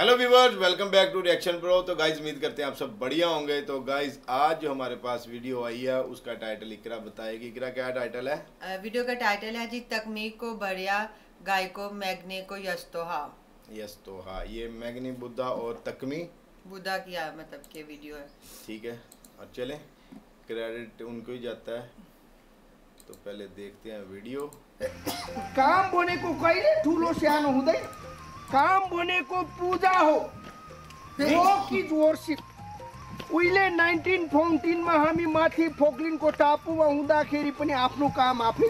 Hello viewers, welcome back to reaction pro. तो guys उम्मीद करते हैं आप सब बढ़िया होंगे। तो गाइज आज जो हमारे पास वीडियो आई है उसका टाइटल इकरा बताएगी। इकरा क्या टाइटल है? वीडियो का टाइटल है जी तकमीक को बढ़िया गाय को मैग्ने को यस्तोहा। यस्तोहा, ये मैग्नी बुद्धा और तकमी बुद्धा की मतलब के वीडियो है। ठीक है, और चलें क्रेडिट उनको ही जाता है। तो पहले देखते हैं वीडियो। काम बनेको कहिले ठुलो सानो हुँदैन, काम बनेको पूजा हो। रोकिज वर्शिप। उहिले 1914 मा हामी माथि फोक्लिनको टापुमा हुँदाखेरि पनि आफ्नो काम आफै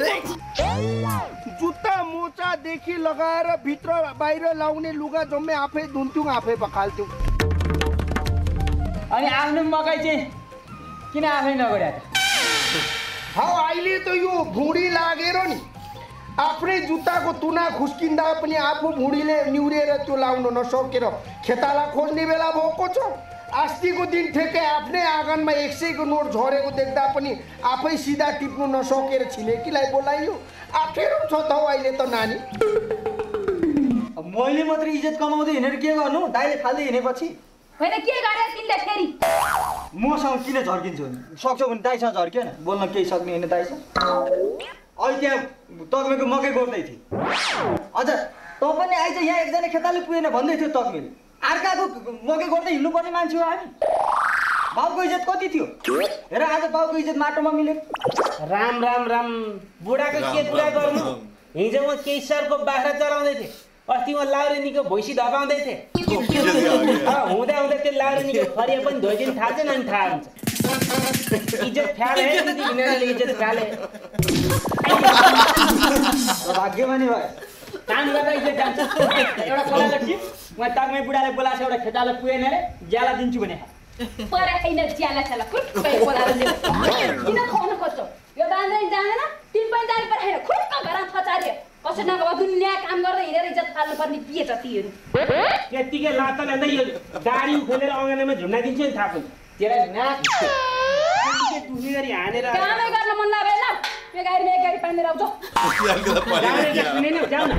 जुत्ता मोचादेखि लगाएर भित्र बाहिर लाउने लुगा जम्मै आफै धुन्थ्यौँ, आफै पखाल्थ्यौँ। अनि आफ्नो मकै चाहिँ किन आफै नगर्या त? अहिले त यो भुँडी लागेर नि आफ्नै जुत्ताको तुना खुस्किँदा पनि आफू भुँडीले निहुरेर त्यो लाउन नसकेर खेताला खोज्ने बेला भएको छ। अस्तिको दिन ठेक्कै आफ्नै आँगनमा 100 को नोट झरेको देख्दा पनि आफै सिधा टिप्नु नसकेर छिमेकीलाई बोलाइयो। अप्ठ्यारो छ त अहिले त नानी। मैले मात्र इज्जत कमाउँदै हिँडेर के गर्नु? दाइले फाल्दै हिँडेपछि होइन के गरे तिमीले फेरि? मसँग किन झर्किन्छौ? सक्छौ भने दाइसँग झर्कियो न, बोल्न केही सक्ने होइन दाइसँग। अहिले त्यहाँ तकमेको मकै गोड्दै थिए, अझ तँ पनि आइज यहाँ एकजना खेताले पुगेन भन्दै थियो तकमेले। अर्काको मकै गोड्दै हिँड्नुपर्ने मान्छे हो हामी। बाउको इज्जत कति थियो? हेर आज बाउको इज्जत माटोमा मिलेको। राम राम राम, बुढाको के कुरा गर्नु? हिजो म केही सरको बाख्रा चराउँदै थिएँ, अस्ति म लाउरेनीको भैँसी धपाउँदै थिएँ। हुँदा हुँदा त्यो लाउरेनीको फरिया पनि धोइदिनु थाहा छैन, अनि थाहा हुन्छ। इज्जत फ्याले इज्जत फ्याले भाग्यमानी भयो। काम गर्दा इज्जत जान्छ। एउटा कोलाको टिप म तकमै बुढाले बोलाएको एउटा खेताला पुगेन अरे ज्याला दिन्छु भने परे हैन ज्याला चला खुट्टै बोलाएर ले किन खुवाउन खोज्छौ? यो बाँध्रै जानेन, तिमी पनि जानु पर्दैन। खुट्ट घरमा थचार्यो कसै नगयो दुनिया काम गर्दै हिँडेर इज्जत फाल्नु पर्ने के छ तिहरू? त्यतिकै लाता ल्याउँदै यो गाडी उखेलेर अँगनामा झुन्डाइदिन्छु नि, थाहा पनि तेरा नाक दुखी गरी हानेर कामै गर्न मन लाग्यो ल। यो गाडीमा एक गाडी पानी राउछ जाऊ न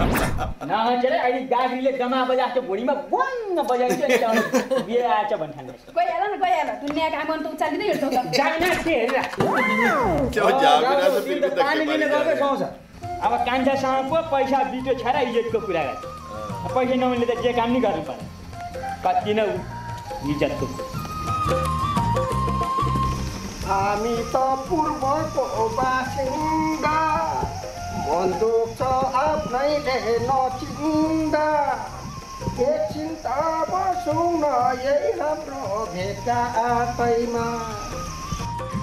नचेर अहिले गाडीले जमा बजाएको भुँडीमा बन्न बजाइन्छ नि बिहे आएछ भन्ने ठान्दै गइहाल न गइहाल। दुनिया काम गर्नु त उचालिँदै हिँड्छौ त। जाइन के हेरेर पानी लिने गएकै पाउँछ। अब कान्छासँग पो पैसा बिटो छाएर इज्जतको कुरा गर्छ। पैसा नहुने त जे काम नि गर्नु पर्छ। कति न इज्जतको हामी त पूर्वको बासिन्दा, मन दुख्छ आफ्नैले नचिन्दा। एकछिन त बसौँ न यही हाम्रो भेटघाटैमा।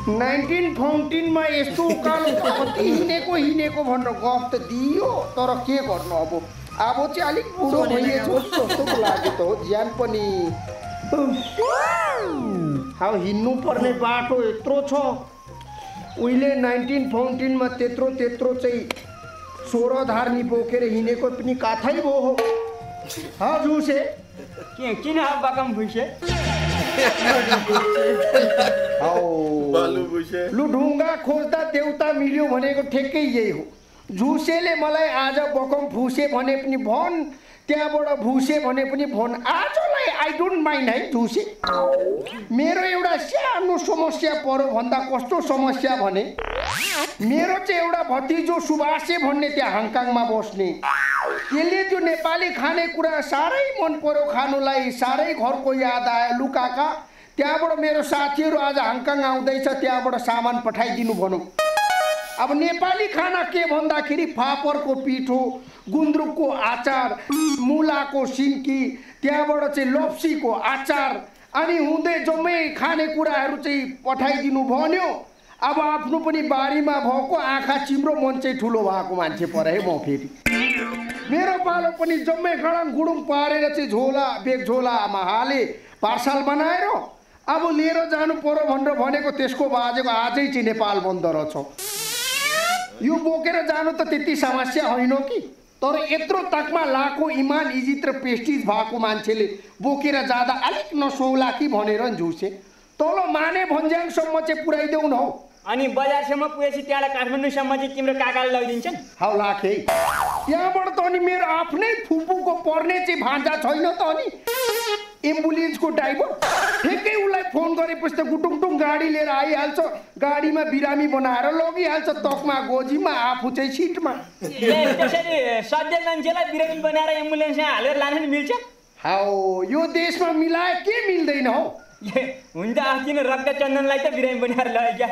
1914 मा यस्तो उकालो त कति हिँडेको भनेर गफ त दियो, तर के गर्नु अब चाहिँ अलिक बुढो भइएछु जस्तो पो लाग्यो त हो। ज्यान पनि हिँड्नु पर्ने बाटो यत्रो छ। उहिले 1914 मा त्यत्रो चाहिँ 16 धार्नी बोकेर हिँडेको पनि काथै भो हो। झुसे किन बाकम भुइसे लु ढुङ्गा खोज्दा देउता मिल्यो भनेको ठेक्कै यही हो। झुसेले मलाई आज बकम फुसे भने पनि भन्, त्यहाँबाट भुसे भने पनि भन्। आजलाई आई डोन्ट माइन्ड है झुसे। मेरो एउटा सानो समस्या पऱ्यो भन्दा कस्तो समस्या भने मेरो चाहिँ एउटा भतिजो सुभाषे भन्ने त्यहाँ हङकङमा बस्ने, त्यसले त्यो नेपाली खानेकुरा साह्रै मन पर्यो खानुलाई, साह्रै घरको याद आयो। लु काका त्यहाँबाट मेरो साथीहरू आज हङकङ आउँदैछ, त्यहाँबाट सामान पठाइदिनु भनौँ। अब नेपाली खाना के भन्दाखेरि फापरको पिठो, गुन्द्रुकको अचार, मुलाको सिन्की, त्यहाँबाट चाहिँ लप्सीको अचार, अनि हुँदै जम्मै खानेकुराहरू चाहिँ पठाइदिनु भन्यो। अब आफ्नो पनि बारीमा भएको आँखा चिम्रो मन चाहिँ ठुलो भएको मान्छे परे है म फेरि। मेरो पालो पनि जम्मै गडङ गुडुङ पारेर चाहिँ बेग झोलामा हाले पार्सल बनाएर अब लिएर जानु पर्यो भनेर भनेको। त्यसको बाजेको आजै चाहिँ नेपाल बन्द रहेछ। यो बोकेर जानु त त्यति समस्या होइन कि, तर यत्रो तकमा लाखो इमान इज्जत र प्रेस्टिज भएको मान्छेले बोकेर जाँदा अलिक नसौला कि भनेर झुसे। तल माने भन्ज्याङसम्म चाहिँ पुऱ्याइदेऊ न हौ। अनि बजारसम्म पुगेपछि त्यहाँलाई काठमाडौँसम्म चाहिँ तिम्रो काकाले लगिदिन्छन्। हौ लाखे त्यहाँबाट त अनि मेरो आफ्नै फुपूको पर्ने चाहिँ भान्जा छैन त अनि एम्बुलेन्सको ड्राइभर ठिकै उसलाई फोन गरेपछि त गुटुङटुङ गाडी लिएर आइहाल्छ गाडीमा बिरामी बनाएर लगिहाल्छ तकमा गोजीमा आफू चाहिँ सिटमा त्यसरी सधैँ मान्छेलाई बिरामी बनाएर एम्बुलेन्समा हालेर लान मिल्छ हाउ यो देशमा मिलाए के मिल्दैन हौ हुन्छ अस्ति नै रक्त चन्दनलाई त बिरामी बनाएर लग्यो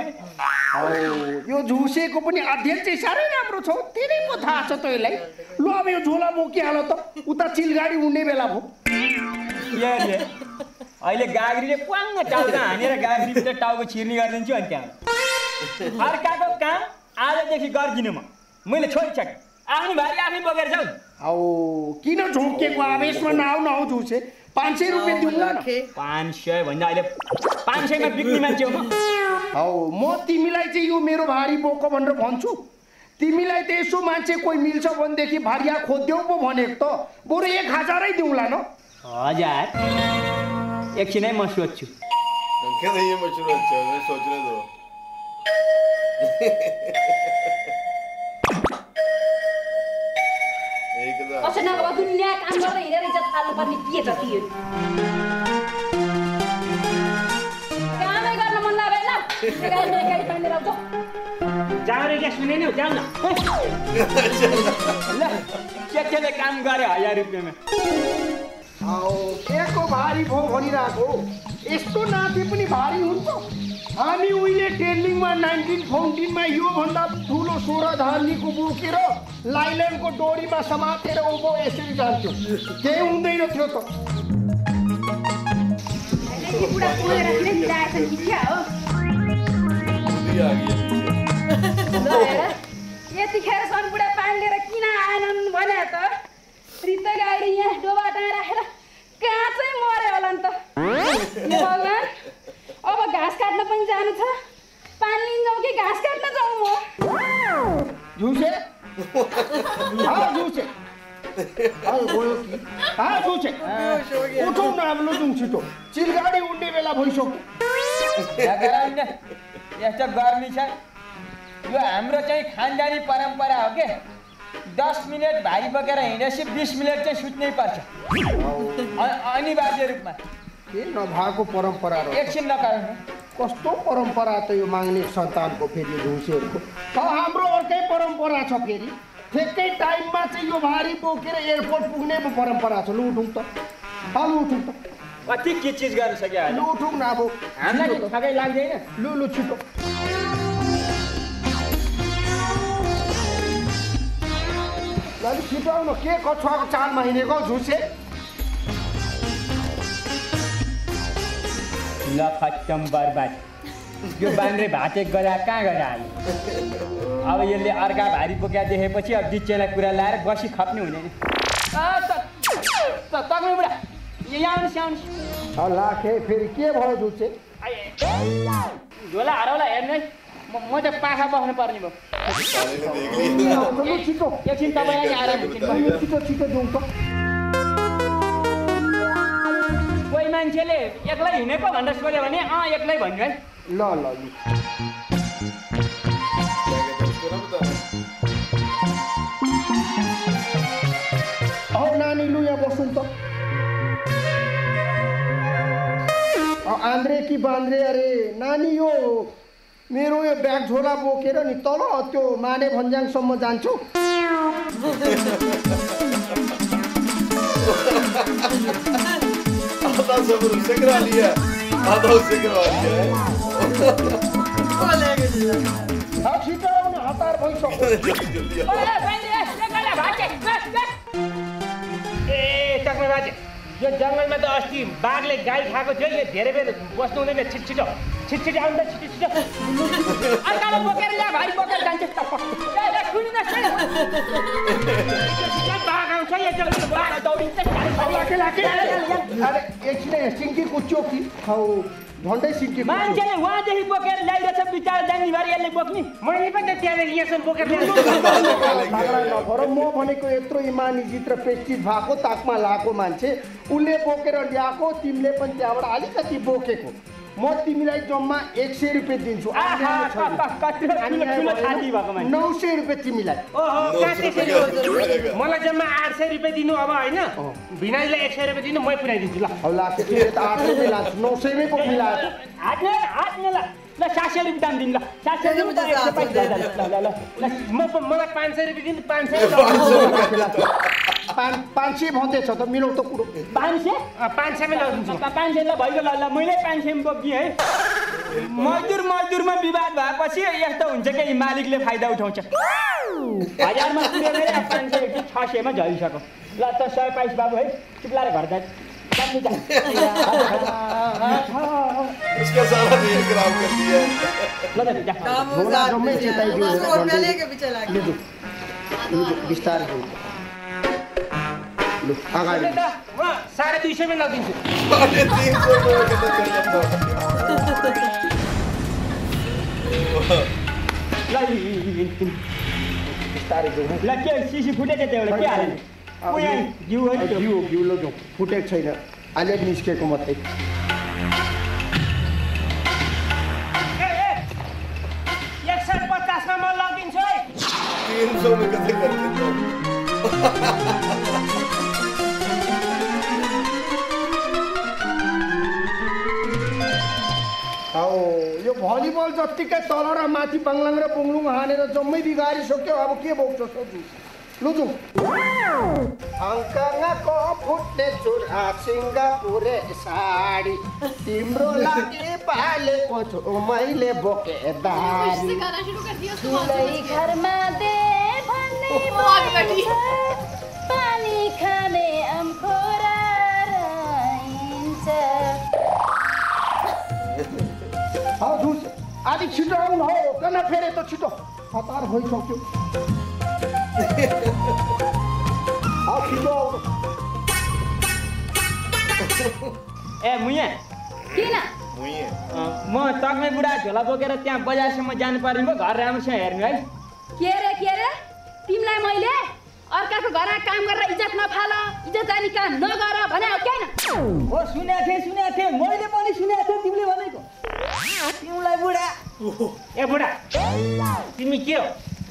यो झुसेको पनि अध्ययन चाहिँ साह्रै राम्रो छ धेरै पो थाहा छ तँलाई ल अब यो झोला बोकिहाल त उता चिलगाडी उड्ने बेला भयो अहिले गाग्रीले क्वाङ्ग टाउको हानेर गाग्रीभित्र टाउको छिर्ने गरिदिन्छु अनि त्यहाँ अर्काको काम आजदेखि गर्दिनँ मैले छोडिसकेँ आफ्नो भारी आफै बोकेर जाउँ औ किन झोकेको आवेशमा नआउ न हौ झुसे 500 रुपियाँ दिउँला न 500 भन्दा अहिले 500 मा बिक्ने मान्छे हो हौ म तिमीलाई चाहिँ यो मेरो भारी बोक भनेर भन्छु तिमीलाई त यसो मान्छे कोही मिल्छ भनेदेखि भारिया खोज्देऊ पो भनेको त बरु 1000 दिउँला न 1000 एकछिनै म सोध्छु क्या ये मशहूर अच्छा मैं सोचने दो कसै नभए दुनियाँ काम गरेर हिँडेर इज्जत फाल्नुपर्ने के छ त्यो कामै गर्न मन लाग्दैन एकाइ पाइने राख्छ जाऊ रे क्या सुने नि जाऊ न ल के काम गरे 1000 रुपियाँमा केको भारी भो भनिरहेको यस्तो नाति पनि भारी हुन्छ हामी उहिले ट्रेनिङमा 1914 मा यो भन्दा ठुलो 16 धार्नीको बोकेर लाइलनको डोरीमा समातेर उभो यसरी जान्थ्यो केही हुँदैन थियो त अहिले बुढा कोएर किन मिलाएछ नि क्या हो यतिखेर सन बुढा पानी लिएर किन आएनन् भने त रित्त गाडी यहाँ डोबाटा राखेर कहाँ चाहिँ मर्यो होला नि त भगवान् अब घाँस काट्न पनि जानु छ पानी लिन जाउँ कि घाँस काट्न जाउँ म झुसे झुसे गयो कि झुसे उठौँ न अब लुजौँ छिटो चिलगाडी उड्ने बेला भइसक्यो यस्तो गर्मी छ यो हाम्रो चाहिँ खानदानी परम्परा हो के 10 मिनट भारी बोकेर हिँडेपछि 20 मिनट चाहिँ सुत्नै पर्छ अनिवार्य रूपमा के नभएको परम्परा र एकछिन नकार्नु कस्तो परम्परा त यो माग्ने सन्तानको फेरि झुसेहरूको हाम्रो अर्कै परम्परा छ फेरि ठिकै टाइममा चाहिँ यो भारी बोकेर एयरपोर्ट पुग्ने परम्परा छ लु उठौँ त लु उठौँ त कति के चिज गर्न सक्यो लु उठौँ न अब हामीलाई थकै लाग्दैन लु छिटो अलिक छिटो आउनु के कछुवाको चालमा हिँडेको झुसे ल खत्तम बर्बाद यो बान्द्रे भाते गरा कहाँ गएर आयो अब यसले अर्का भारी बोक्या देखेपछि अब डिचेलाई कुरा लाएर बसी खप्ने हुने तपाईँ बुढा यहाँ आउनुहोस् लाखे फेरि के भयो झुसे झोला हराउला हेर्नु है म त पाखा बस्नु पर्ने भयो छिटो एकछिन तपाईँलाई आराम हुन्छ छिटो छिटो जाउँ त कोही मान्छेले एक्लै हिँडेको भनेर सोध्यो भने एक्लै भन्नु है ल नानी लु यहाँ बस्नु त आन्द्रे कि बान्द्रे अरे नानी यो मेरो यो ब्याग झोला बोकेर नि तल त्यो माने भन्ज्याङसम्म जान्छु आधा सब उससे करा लिया आधा उससे करवा लिया छिटो आउनु हतार भइसक्यो ए टक्कै बाजे यो जङ्गलमा त अस्ति बाघले गाई खाएको थियो यो धेरै बेर बस्नु हुँदैन छिटो आउनु त छिटो अर्काले बोकेर ल्या भाइ बोकेर जान्छ बाघ आउँछ यो बाघ दौडिन्छ अरे एकछिन सिङ्की कुच्यो कि हौ झन्डै सिङ्की मान्छेले उहाँदेखि बोकेर ल्याइरहेछ बिचार जाने भएर यसले बोक्ने मैले पनि त त्यहाँनिर यहाँसम्म बोकेर नभर म भनेको यत्रो इमानी जित र प्रेस्टिज भएको ताकमा लगाएको मान्छे उसले बोकेर ल्याएको तिमीले पनि त्यहाँबाट अलिकति बोकेको म तिमीलाई जम्मा 100 रुपियाँ दिन्छु 900 रुपियाँ तिमीलाई ओहो मलाई जम्मा 800 रुपियाँ दिनु अब होइन भिनाजलाई 100 रुपियाँ दिनु मै पुऱ्याइदिन्छु ल हौला त्यसले त 800 रुपियाँ लान्छु 900 मै पो मिलाएर हाट्ने ल 700 रुपियाँ दाम दिनु ल 700 रुपियाँ मलाई 500 रुपियाँ दिनु 500 भन्दैछ त मिलाउ त कुरो 500 मै लगाउँछु 500 ल भइगयो ल मैले 500 मा बोक्दिएँ है मजदुरमा विवाद भएपछि यस्तो हुन्छ कि मालिकले फाइदा उठाउँछ 1000 मा पुऱ्याउने 500 कि 600 मा झरिसक्यो ल त 100 बाबु है चिप्लाएर घर जान्छ उसका सारा रेट खराब कर दिया बिस्तारै अगाडि 250 मा लगिदिन्छु 350 बिस्तारै ल के सिसी फुटेको त्यो एउटा के हाल्ने घिउ लग्यो फुटेको छैन अहिले निस्केको मात्रै 150 मा म लगिदिन्छु है 300 में कैसे कर देता हूँ यो भलिबल जत्तिकै तल र माथि बाङ्लाङ र बुङ्लुङ हानेर जम्मै बिगारिसक्यो अब के बोक्छ सोचु लुजु हङकङको फुट्ने चुरा सिङ्गापुरे साडी तिम्रो लागि पालेको छु मैले बोके दारी घरमा दे भन्ने पानी खाने अम्खोरा रहन्छ हौ झुस आदि छिटो आउनु हो कन फेरे त छिटो हतार भइसक्यो हौ छिटो आउनु ए मुया किन म तक्मै बुढा झोला बोकेर त्यहाँ बजारसम्म जानु पर्ने भयो घर राम्रोसँग हेर्नु है के रे तिमीलाई मैले अर्काको घरमा काम गरेर इज्जत नफाल इज्जत जानी काम नगर भने हो किन हो सुनेको थिएँ मैले पनि सुनेको थिएँ तिमीले भनेको तिमीलाई बुढा ए बुढा तिमी के हो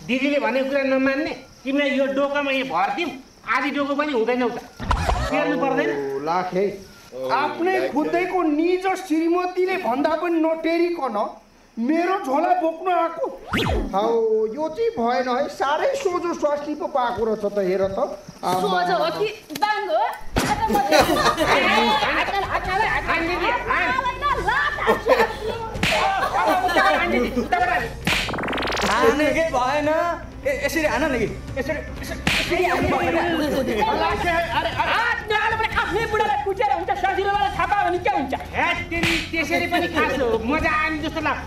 दिदीले भनेको कुरा नमान्ने तिमीलाई यो डोकोमा यहाँ भर्दिउँ आधी डोको पनि हुँदैनौ त हेर्नु पर्दैन लाखे आफ्नै खुदैको निज श्रीमतीले भन्दा पनि नटेरिकन मेरो झोला बोक्न आएको हौ यो चाहिँ भएन है साह्रै सोझो स्वास्नी पो पाएको रहेछ त हेर त सोझो हो कि बाङ्गो हो हानेकै भएन यसरी हान न कि यसरी आफ्नै बुढालाई कुचेर हुन्छ सजिलोबाट थापा भने के हुन्छ त्यसरी पनि खासो मजा आयो जस्तो लाग्छ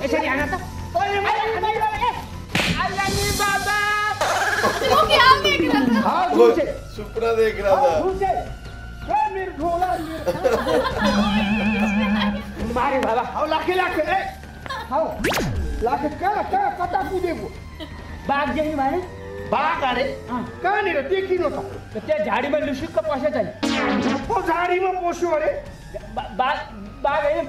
यसरी हान त सुपना देख रहा था मारे बाबा हौ लाखे हौ लाखे कहाँ कता कुदेको बाघ देख्नु भएन बाघ अरे कहाँनिर देखिनु त त्यहाँ झाडीमा लुसुक्क पसेछ नि पो झाडीमा पस्यो अरे बाघ होइन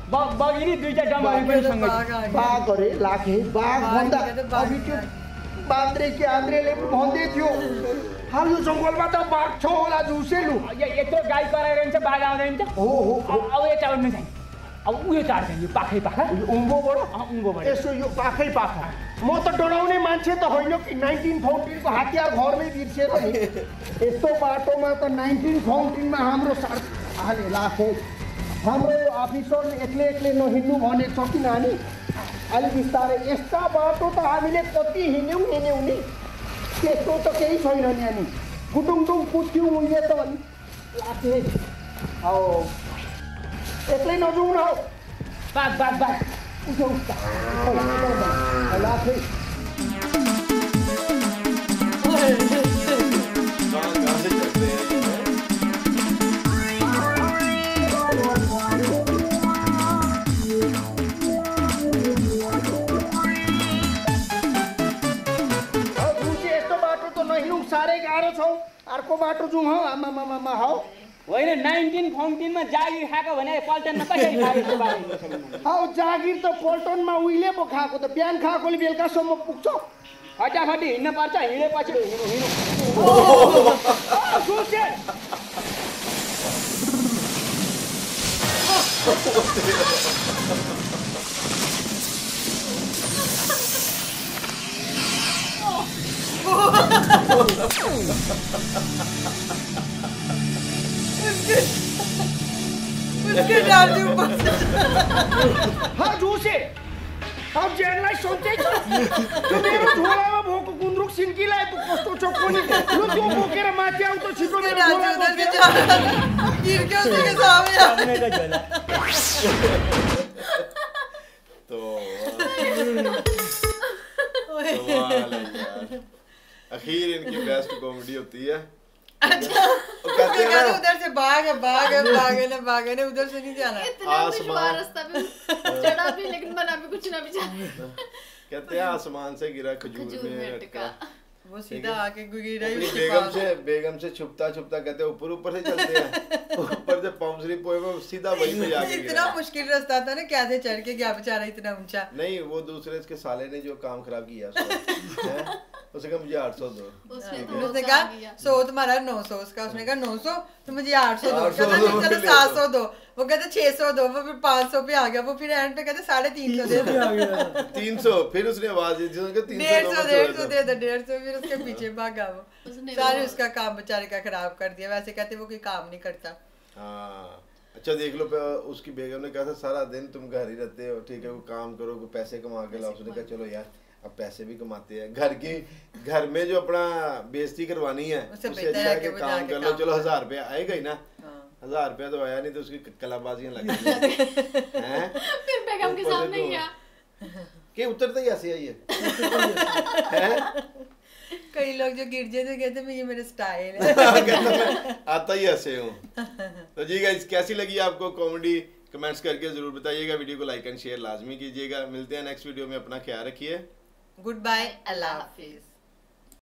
बगिनी दुईटा डमरी पनि सँगै बाघ अरे लाखे बाघ भन्दा अघि त्यो बान्द्रे कि आन्द्रेले भन्दै थियो हाल यो जङ्गलमा त बाघ छ होला झुसेलु यत्रो गाई कराएर हुन्छ बाघ आउँदैन त हो अब यो चाउनु चाहिँ अब उयो चाड्छ यो पाखै पाखा उँभोबाट यसो यो पाखै पाखा म त डराउने मान्छे त होइन कि 1914 को हतियार घरमै बिर्सेर नि यस्तो बाटोमा त 1914 मा हाम्रो हाले लाखे हाम्रो अफिसरले एक्लै नहिँड्नु भनेको छ कि नानी अलि बिस्तारै यस्ता बाटो त हामीले कति हिँड्यौँ नि त्यस्तो त केही छैन नि अनि गुटुङटुङ कुद्थ्यौँ उहिले त अनि लाखे हौ एक्लै नजाउँ न हौ बाघ उठ्यौ लाखे कहाँ से चलते हैं साह्रै गाह्रो छौ अर्को बाटो जाउँ हौ आमा हौ होइन 1914 मा जागिर खाएको भने पल्टनमा कसरी खाएको बारे हौ जागिर त पल्टनमा उहिले पो खाएको त बिहान खाएकोले बेलुकासम्म पुग्छ फटाफटी हिँड्न पर्छ हिँडेपछि हिँड्नु झुसे उसके डाल दे ऊपर से। हाँ झुसे अब जेललाई सोचेछ त्यो मेरो झोलामा भएको गुन्द्रुक सिन्कीलाई कस्तो छ कोनी लु त्यो बोकेर माथि आउँछ छिटो मेरो डाल दे उधर से जा गिर के उसी के सामने आ। तो कमाल है यार। आखिर इनकी बेस्ट कॉमेडी होती है। अच्छा कहते हैं ना उधर से भाग ना उधर से नहीं जाना। इतना दुश्वार रास्ता पे चढ़ा भी लेकिन बना भी कुछ ना बेचारा। कहते हैं आसमान से गिरा खजूर में अटका। वो सीधा आके गिरा ही अपनी उसके पास। बेगम से छुपता कहते हैं ऊपर से चलते हैं ऊपर से पाउंसरी पोए में सीधा वहीं पे जाके इतना गिरा। मुश्किल रास्ता था ना कैसे चढ़ के गया बेचारा इतना ऊंचा। नहीं वो दूसरे इसके साले ने जो काम खराब किया उसने कहा मुझे 800 दो। उसने कहा 100 तुम्हारा 900 उसका उसने कहा 900 तो मुझे 800 दो 800 कहता दो, चलो 700 दो वो कहते 600 दो वो फिर 500 पे आ गया वो फिर एंड पे कहते 350 दे दो 300 फिर उसने आवाज दी जिसने 300 150 दे दो 150 फिर उसके पीछे भागा वो उसने सारे उसका काम बेचारे का खराब कर दिया वैसे कहते वो कोई काम नहीं करता। हाँ अच्छा देख लो उसकी बेगम ने कहा था सारा दिन तुम घर ही रहते हो ठीक है वो काम करो कोई पैसे कमा के लाओ। उसने कहा चलो यार अब पैसे भी कमाते हैं घर में जो अपना बेइज्जती करवानी है उससे अच्छा है कि काम कर लो। चलो 1000 रुपया आएगा ही ना 1000 रुपया तो आया नहीं तो उसकी कलाबाजियां लग गई हैं फिर बेगम के सामने गया कि उतरते ही ऐसे आई है कई लोग जो गिर जाते कहते मैं ये मेरा स्टाइल है कहता मैं आता ही ऐसे हूँ। तो जी गाइस कैसी लगी आपको कॉमेडी कमेंट्स करके जरूर बताइएगा। वीडियो को लाइक एंड शेयर लाजमी कीजिएगा। मिलते हैं नेक्स्ट वीडियो में। अपना ख्याल रखिए। गुड बाय अल्लाह हाफिज।